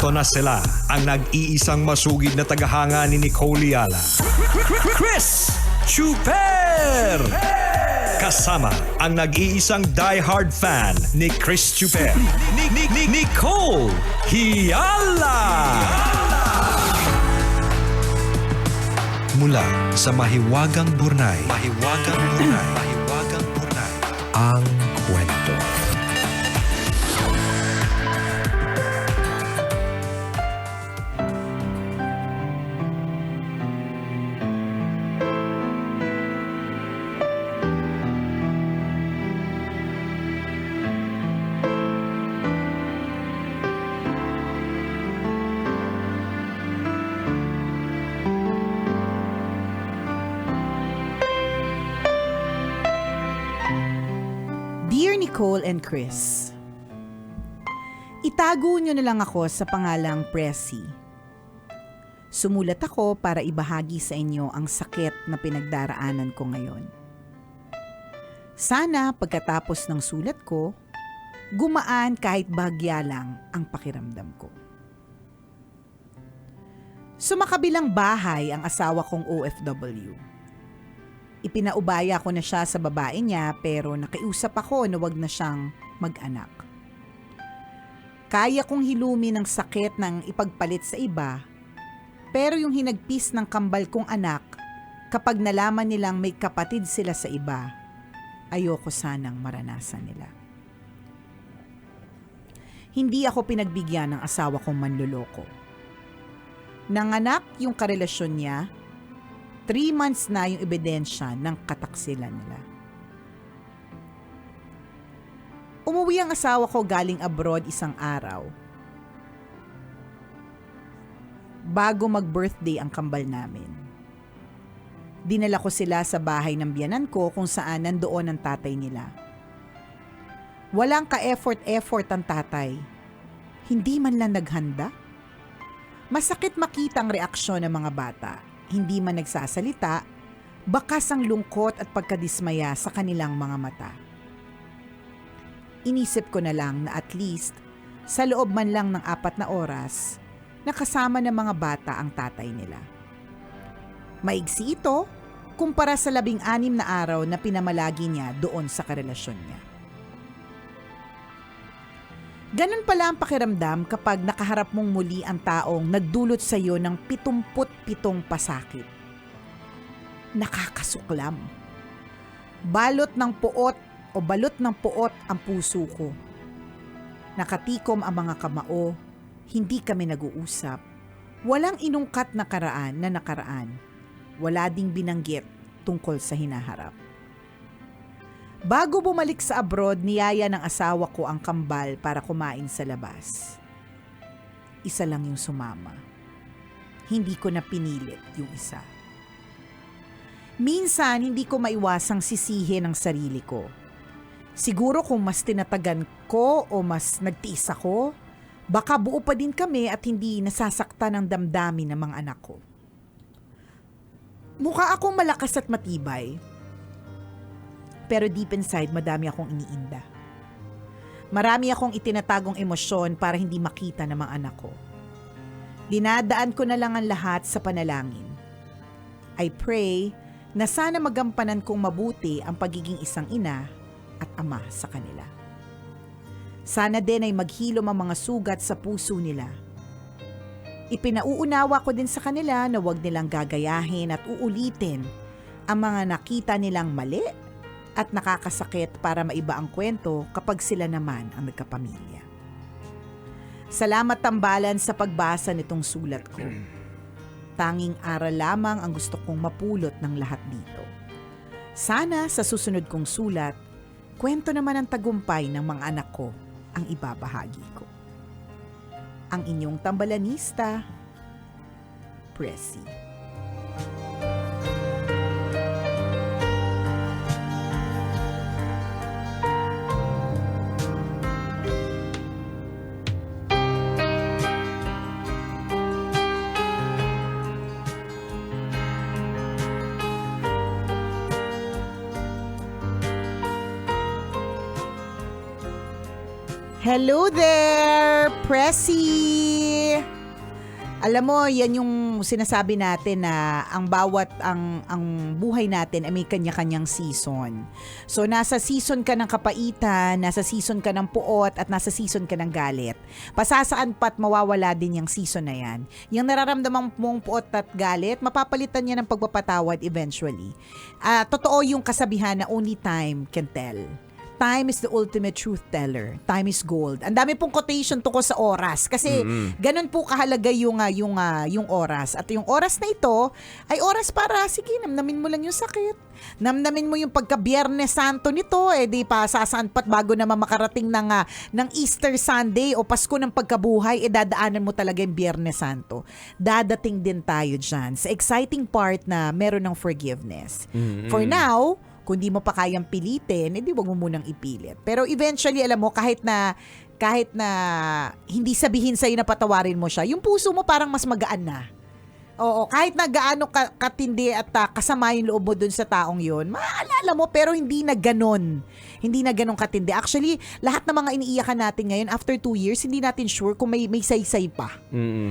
Eto na sila, ang nag-iisang masugid na tagahanga ni Nicole Yala. Chris Chuper! Kasama ang nag-iisang die-hard fan ni Chris Chuper, Nicole Yala! Mula sa Mahiwagang Burnay, ang kwento. Dear Nicole and Chris, itago nyo na lang ako sa pangalang Presi. Sumulat ako para ibahagi sa inyo ang sakit na pinagdaraanan ko ngayon. Sana pagkatapos ng sulat ko, gumaan kahit bahagya lang ang pakiramdam ko. Sumakabilang bahay ang asawa kong OFW. Ipinaubaya ko na siya sa babae niya pero nakiusap ako na wag na siyang mag-anak. Kaya kong hilumin ang sakit ng ipagpalit sa iba, pero yung hinagpis ng kambal kong anak kapag nalaman nilang may kapatid sila sa iba, ayoko sanang maranasan nila. Hindi ako pinagbigyan ng asawa kong manloloko. Nanganak yung karelasyon niya, 3 months na yung ebidensya ng kataksilan nila. Umuwi ang asawa ko galing abroad isang araw. Bago mag-birthday ang kambal namin. Dinala ko sila sa bahay ng biyanan ko kung saan nandoon ang tatay nila. Walang ka-effort ang tatay. Hindi man lang naghanda. Masakit makita ang reaksyon ng mga bata. Hindi man nagsasalita, bakas ang lungkot at pagkadismaya sa kanilang mga mata. Inisip ko na lang na at least, sa loob man lang ng 4 na oras, nakasama ng mga bata ang tatay nila. Maigsi ito, kumpara sa 16 na araw na pinamalagi niya doon sa karelasyon niya. Ganun pala ang pakiramdam kapag nakaharap mong muli ang taong nagdulot sa iyo ng 77 pasakit. Nakakasuklam. Balot ng puot ang puso ko. Nakatikom ang mga kamao, hindi kami nag-uusap. Walang inungkat na nakaraan. Wala ding binanggit tungkol sa hinaharap. Bago bumalik sa abroad, niyaya ng asawa ko ang kambal para kumain sa labas. Isa lang yung sumama. Hindi ko na pinilit yung isa. Minsan, hindi ko maiwasang sisihin ang sarili ko. Siguro kung mas tinatagan ko o mas nagtiis ako, baka buo pa din kami at hindi nasasaktan ng damdamin ng mga anak ko. Mukha akong malakas at matibay. Pero deep inside, madami akong iniinda. Marami akong itinatagong emosyon para hindi makita ng mga anak ko. Dinadaan ko na lang ang lahat sa panalangin. I pray na sana magampanan kong mabuti ang pagiging isang ina at ama sa kanila. Sana din ay maghilom ang mga sugat sa puso nila. Ipinauunawa ko din sa kanila na huwag nilang gagayahin at uulitin ang mga nakita nilang mali at nakakasakit para maiba ang kwento kapag sila naman ang nagkapamilya. Salamat tambalan sa pagbasa nitong sulat ko. Tanging aral lamang ang gusto kong mapulot ng lahat dito. Sana sa susunod kong sulat, kwento naman ang tagumpay ng mga anak ko ang ibabahagi ko. Ang inyong tambalanista, Presi. Hello there, Presi! Alam mo, yan yung sinasabi natin na ang buhay natin ay may kanya-kanyang season. So, nasa season ka ng kapaitan, nasa season ka ng puot, at nasa season ka ng galit. Pasasaan pa't mawawala din yung season na yan. Yung nararamdaman mong puot at galit, mapapalitan niya ng pagpapatawad eventually. Totoo yung kasabihan na only time can tell. Time is the ultimate truth teller. Time is gold. Ang dami pong quotation tungkol sa oras kasi ganun po kahalaga yung oras. At yung oras na ito ay oras para sige, namnamin mo lang yung sakit. Namnamin mo yung pagka-Biyernes Santo nito, di pa sasaan pat bago naman makarating ng Easter Sunday o Pasko ng pagkabuhay, dadaanan mo talaga yung Biyernes Santo. Dadating din tayo dyan sa exciting part na meron ng forgiveness. For now, kung di mo pa kayang pilitin, wag mo munang ipilit. Pero eventually, alam mo, kahit na hindi sabihin sa'yo na patawarin mo siya, yung puso mo parang mas magaan na. Oo, kahit na gaano katindi at kasama yung loob mo dun sa taong yun, maalala mo, pero hindi na ganon. Hindi na ganon katindi. Actually, lahat ng mga iniiyakan natin ngayon, after 2 years, hindi natin sure kung may saysay pa.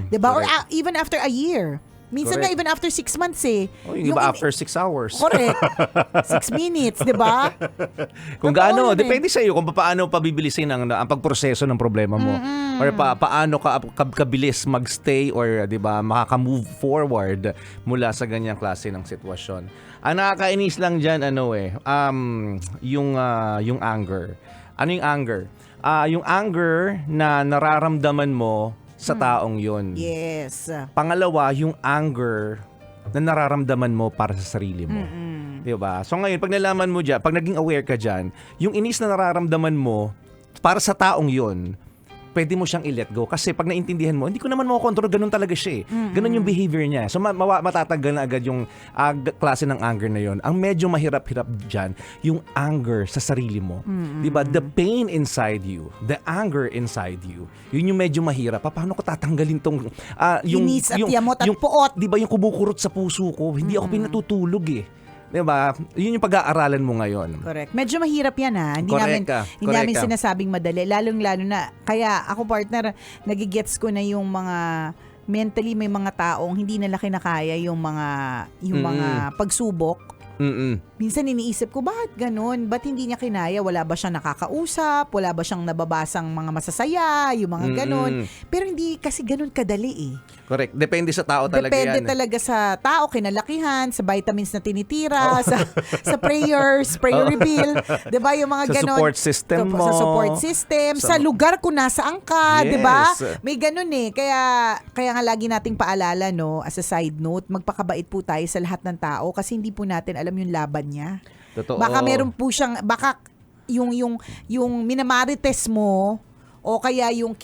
Diba? Or even after a year. Minsan Correct. nga even after 6 months Yung iba after 6 hours. Correct. 6 minutes, di ba? Kung Totoo gaano, yun depende sa iyo kung paano pabibilisin ang pagproseso ng problema mo. Or paano ka kabilis magstay or 'di ba, makaka-move forward mula sa ganyang klase ng sitwasyon. Ang nakakainis lang diyan yung anger. Ano yung anger? Yung anger na nararamdaman mo sa taong yun. Yes. Pangalawa, yung anger na nararamdaman mo para sa sarili mo. Diba? So ngayon, pag nalaman mo dyan, pag naging aware ka dyan, yung inis na nararamdaman mo para sa taong yun, pwede mo siyang i-let go. Kasi pag naintindihan mo, hindi ko naman makokontrol, ganun talaga siya eh. Ganun yung behavior niya. So matatanggal na agad yung klase ng anger na yun. Ang medyo mahirap-hirap dyan, yung anger sa sarili mo. Diba? The pain inside you, the anger inside you, yun yung medyo mahirap. Paano ko tatanggalin tong Inis at yamot at puot. Diba yung kumukurot sa puso ko? Hindi ako pinatutulog eh. Diba? Yun yung pag-aaralan mo ngayon. Correct. Medyo mahirap yan Hindi Correct namin ka. sinasabing madali. Lalong-lalo na, kaya ako partner, nagigets ko na yung mga, mentally may mga taong hindi nila kinakaya yung mga pagsubok. Minsan iniisip ko, bakit ganun? Ba't hindi niya kinaya? Wala ba siyang nakakausap? Wala ba siyang nababasang mga masasaya? Yung mga ganun. Pero hindi kasi ganun kadali eh. Correct. Depende sa tao talaga Depende yan. talaga sa tao, kinalakihan, sa vitamins na tinitira, sa prayer reveal, 'di ba yung mga Sa ganon. support system mo. Sa support system, sa lugar kung nasaan ka, 'di ba? Yes. May ganon eh. Kaya nga lagi nating paalala as a side note, magpakabait po tayo sa lahat ng tao kasi hindi po natin alam yung laban niya. Totoo. Baka meron po siyang yung minamarites mo o kaya yung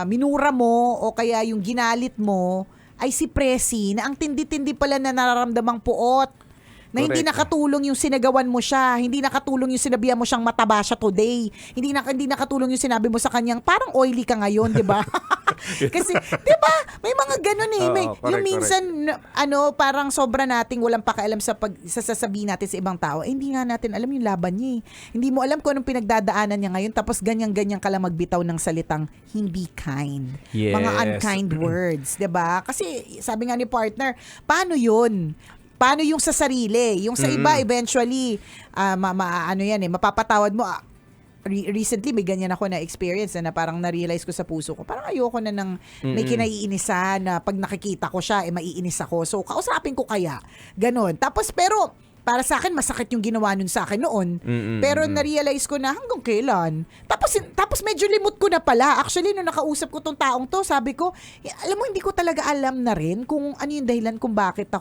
minura mo o kaya yung ginalit mo ay si Presi na ang tindi-tindi pala na nararamdamang puot. Na hindi Correct. nakatulong yung sinagawan mo siya, hindi nakatulong yung sinabihan mo siyang mataba siya today, hindi nakatulong yung sinabi mo sa kanyang parang oily ka ngayon, 'di ba? Kasi 'di ba, may mga ganun eh. Oo, May, correct, yung minsan parang sobra nating walang pakialam sa sasabihin natin sa ibang tao. Hindi nga natin alam yung laban niya eh. Hindi mo alam kung anong pinagdadaanan niya ngayon tapos ganyan-ganyan ka lang magbitaw ng salitang hindi kind. Yes. Mga unkind words, 'di ba? Kasi sabi nga ni partner, paano 'yun? Paano yung sa sarili? Yung sa iba, eventually, mapapatawad mo. Recently, may ganyan ako na experience na parang na-realize ko sa puso ko. Parang ayoko na ng may kinaiinisan na pag nakikita ko siya, maiinis ako. So, kausapin ko kaya. Ganon. Tapos, pero, para sa akin, masakit yung ginawa nun sa akin noon. Pero na-realize ko na hanggang kailan. Tapos medyo limot ko na pala. Actually, nung nakausap ko tong taong to, sabi ko, alam mo, hindi ko talaga alam na rin kung ano yung dahilan kung bakit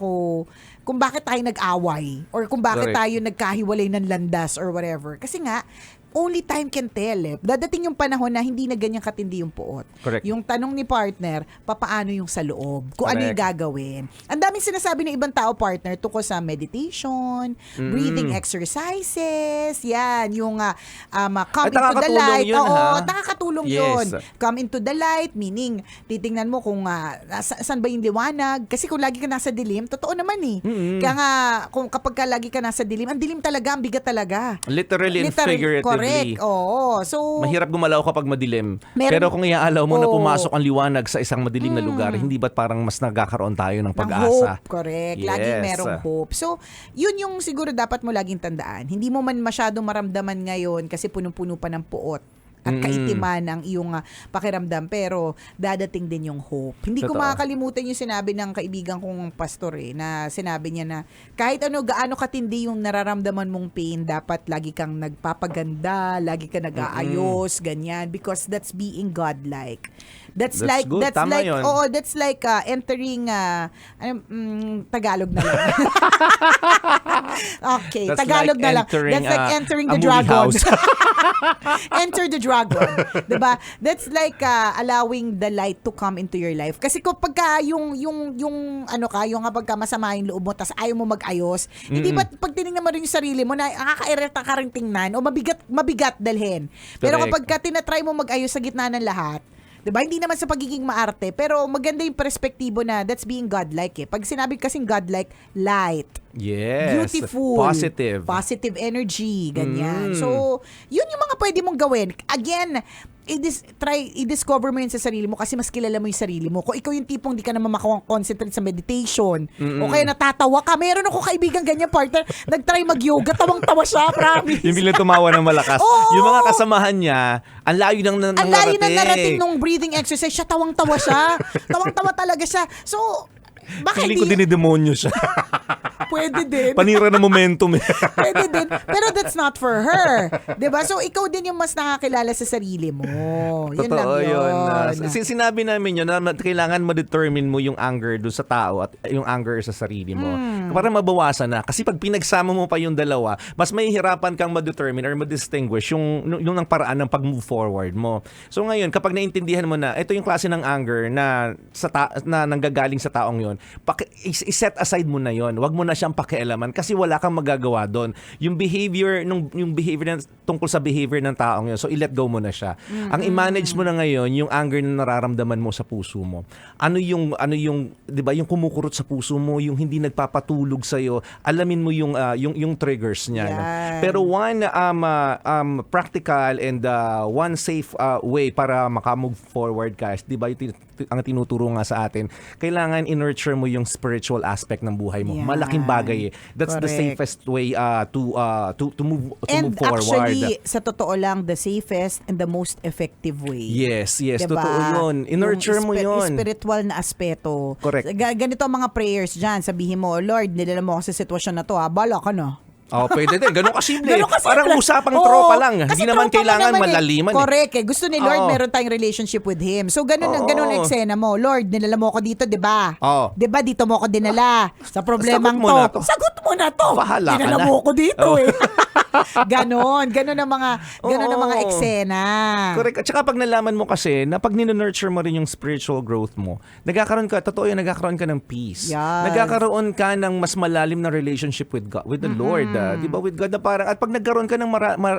tayo nag-away or kung bakit Correct. tayo nagkahiwalay ng landas or whatever. Kasi nga, only time can tell eh. Dadating yung panahon na hindi na ganyan katindi yung puot. Correct. Yung tanong ni partner, papaano yung sa loob? Kung ano yung Correct. gagawin. Ang daming sinasabi ng ibang tao, partner, tungkol sa meditation, breathing exercises, yan, yung come into the nakakatulong light. yun, Oo, ha? nakakatulong Yes. yun. Come into the light, meaning, titingnan mo kung saan ba yung liwanag. Kasi kung lagi ka nasa dilim, totoo naman eh. Kaya nga, kapag ka lagi ka nasa dilim, ang dilim talaga, ang bigat talaga. Literally and figuratively. Exactly. Correct. Oo. So, Mahirap gumalaw kapag madilim. Meron- Pero kung iaalaw mo na Oo. pumasok ang liwanag sa isang madilim na lugar, hindi ba't parang mas nagkakaroon tayo ng ng pag-asa? hope, correct. Yes. Laging merong hope. So, yun yung siguro dapat mo laging tandaan. Hindi mo man masyadong maramdaman ngayon kasi punong-puno pa ng puot at kaitiman ang iyong pakiramdam, pero dadating din yung hope. Hindi ko Totoo. makakalimutan yung sinabi ng kaibigan kong pastor na sinabi niya na kahit gaano katindi yung nararamdaman mong pain, dapat lagi kang nagpapaganda, lagi kang nag-aayos, ganyan, because that's being godlike. That's That's good. that's Tama like yun. that's like entering Tagalog na lang. Okay, That's Tagalog like na lang. entering, That's like entering a the movie dragon. house. Enter the dragon. 'Di ba? That's like allowing the light to come into your life. Kasi kapag yung yung kapag masama yung loob mo tas ayaw mo mag-ayos, hindi ba pag tinignan mo rin yung sarili mo na nakakairita ka rin tingnan o mabigat dalhin. Pero Correct. kapag tinatry mo mag-ayos sa gitna ng lahat, 'di ba? Hindi naman sa pagiging maarte, pero maganda yung perspektibo na that's being godlike eh. Pag sinabi kasing godlike, light, Yes. beautiful, positive energy, ganyan. So, yun yung mga pwede mong gawin. Again, i-discover mo yun sa sarili mo kasi mas kilala mo yung sarili mo. Kung ikaw yung tipong di ka naman makakonsentrate sa meditation, o kaya natatawa ka, meron ako kaibigan ganyan, partner, nag-try mag-yoga, tawang-tawa siya, promise. Yung bilang tumawa ng malakas. Oo. Yung mga kasamahan niya, ang layo nang Ang layo na narating nung breathing exercise, siya tawang-tawa siya. Tawang-tawa talaga siya. So, baka Feeling ko hindi, dinidemonyo siya. pwede din. Panira ng momentum. Pwede din. Pero that's not for her. 'Di ba? So, ikaw din yung mas nakakilala sa sarili mo. Yun lang Totoo yun. Sinabi namin yun na kailangan ma-determine mo yung anger doon sa tao at yung anger sa sarili mo. Para mabawasan na. Kasi pag pinagsama mo pa yung dalawa, mas mahihirapan kang ma-determine or ma-distinguish yung ng paraan ng pag-move forward mo. So ngayon, kapag naintindihan mo na ito yung klase ng anger na na nanggagaling sa taong yon, i-set aside mo na yon. Wag mo na siyang pakialaman kasi wala kang magagawa doon. Yung behavior tungkol sa behavior ng taong yun. So i-let go mo na siya. Ang i-manage mo na ngayon yung anger na nararamdaman mo sa puso mo. Ano yung 'di ba, yung kumukurot sa puso mo, yung hindi nagpapatulog sa iyo. Alamin mo yung triggers niya. No? Yan. Pero one practical and one safe way para maka-move forward ka, 'di ba, ang tinuturo nga sa atin, kailangan i-nurture mo yung spiritual aspect ng buhay mo. Yan. Malaking bagay eh. That's the Correct. safest way to move And forward. actually, sa totoo lang, the safest and the most effective way. Yes, Diba? totoo yun. I-nurture Yung mo yun. spiritual na aspeto. Correct. Ganito ang mga prayers dyan. Sabihin mo, Lord, nilala mo ako sa sitwasyon na to, bala ka na. Oh, pwede din. Ganun kasimple. Ganun kasimple. Parang usapang Oo, tropa lang. kasi Hindi naman tropa kailangan naman malaliman. Correct eh. Gusto ni Lord, Oo. meron tayong relationship with Him. So, ganun Oo. ang eksena mo. Lord, nilala mo ako dito, di ba? Oo. Di ba, dito mo ako dinala. Sa problemang Sagot mo na to. Sagot mo na to. Bahala ka Dinala na. mo ako dito Oo. eh. Ganon ang mga Oo. eksena. Correct. At saka pag nalaman mo kasi na pag nurture mo rin yung spiritual growth mo, nagkakaroon ka ng peace. Yes. Nagkakaroon ka ng mas malalim na relationship with God, with the Lord. Di ba? With God na parang, at pag nagkaroon ka ng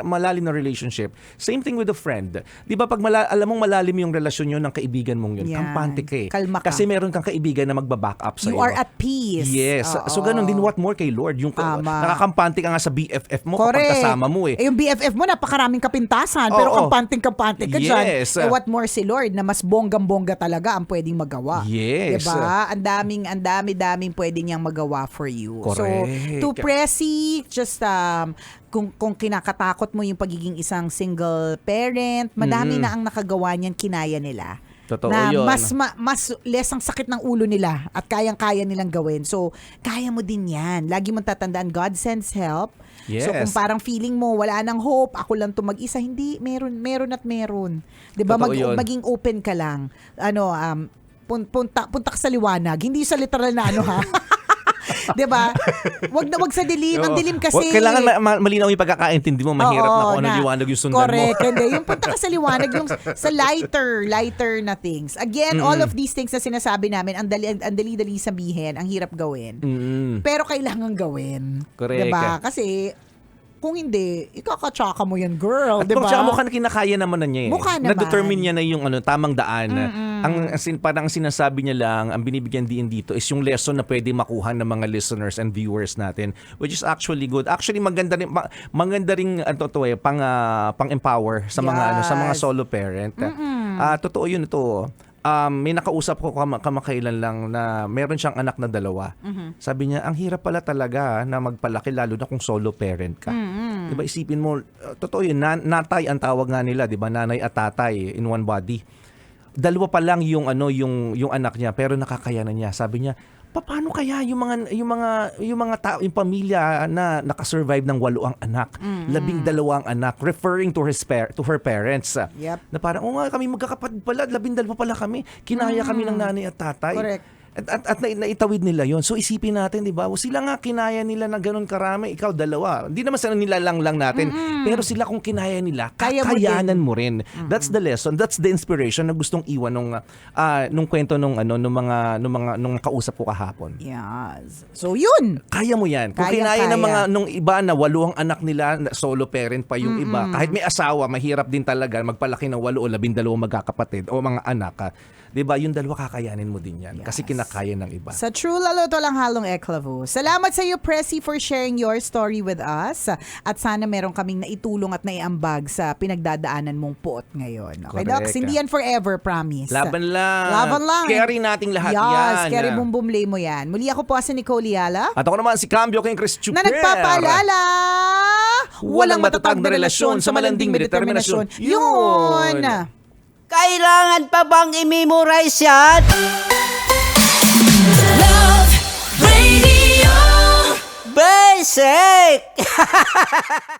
malalim na relationship, same thing with a friend. Di ba? Pag alam mong malalim yung relasyon nyo ng kaibigan mong yun, Yan. kampante ka eh. Kalma ka. Kasi meron kang kaibigan na magbaback up sa You are at peace. Yes. So Oo. ganun din, what more kay Lord? Yung Tama. nakakampante ka nga sa BFF mo kapag Correct. kasama mo eh. Yung BFF mo, napakaraming kapintasan. Pero Oo. kampante ka dyan. Yes. What more si Lord na mas bonggang-bongga talaga ang pwedeng magawa. Yes. Diba? Ang dami-daming pwede niyang magawa for you. Correct. So, to Presi, just kung kinakatakot mo yung pagiging isang single parent, madami na ang nakagawa niyan, kinaya nila. Totoo na yun. mas less ang sakit ng ulo nila at kayang-kaya nilang gawin. So, kaya mo din yan. Lagi mong tatandaan, God sends help. Yes. So, kung parang feeling mo, wala nang hope, ako lang to mag-isa, hindi, meron at meron. Diba? Totoo yun. Maging open ka lang. Punta ka sa liwanag. Hindi sa literal na ha. 'Di ba? Wag sa dilim. Ang dilim kasi. Kailangan malinaw yung pagkakaintindi mo. Mahirap Oo, na kung ano liwanag yung sundan correct. mo. Hindi. Yung punta ka sa liwanag, yung sa lighter na things. Again, all of these things na sinasabi namin, ang dali-dali sabihin, ang hirap gawin. Pero kailangan gawin. Correct. Diba? Kasi, kung hindi, ikakatsaka mo yan, girl. At Diba? tsaka mukhang kinakaya naman na niya eh. Mukha naman. Na-determine niya na yung tamang daan Parang ang sinasabi niya lang, ang binibigyan din dito is yung lesson na pwede makuha ng mga listeners and viewers natin, which is actually good. Actually maganda rin pang-empower sa mga sa mga Yes. solo parent. Totoo yun ito. May nakausap ko kamakailan lang na meron siyang anak na 2. Sabi niya, ang hirap pala talaga na magpalaki lalo na kung solo parent ka. 'Di ba isipin mo, totoo yun, natay ang tawag nga nila, 'di ba? Nanay at tatay in one body. 2 pa lang yung anak niya pero nakakayanan niya. Sabi niya, paano kaya yung mga tao, yung pamilya na nakasurvive ng 8 ang anak, 12 ang anak, referring to her parents. Yep. Na parang, nga, kami magkakapatid pala, 12 pala kami. Kinaya kami ng nanay at tatay. Correct. At naitawid nila yon. So isipin natin, 'di ba? Sila nga kinaya nila na ganun karami, ikaw 2. Hindi naman sana nilalang lang natin, pero sila kung kinaya nila, Kaya mo kakayanan mo rin. That's the lesson, that's the inspiration na gustong iwan nung kwento nung kausap ko kahapon. Yes. So yun. Kaya mo 'yan. Kung Kaya. kinaya ng mga nung iba na 8 ang anak nila, solo parent pa yung iba, kahit may asawa, mahirap din talaga magpalaki ng 8 o 12 magkakapatid o mga anak. 'Di ba? Yung 2 kakayanin mo din 'yan kasi kinakaya ng iba. Sa True Lalo to lang halong Eklavu. Salamat sa iyo, Pressy, for sharing your story with us. At sana meron kaming naitulong at naiambag sa pinagdadaanan mong puot ngayon. Okay, Correct. Docs? Hindi yan forever, promise. Laban lang. Laban lang. Carry nating lahat yan. Yes, carry bum bum lay mo yan. Muli ako po si Nicole Yala. At ako naman si Cambio King Chris Chuper. Na nagpapaalala, walang matatag na relasyon sa malanding may determinasyon. Yun! Kailangan pa bang i-memorize yan? Love Radio. Basic!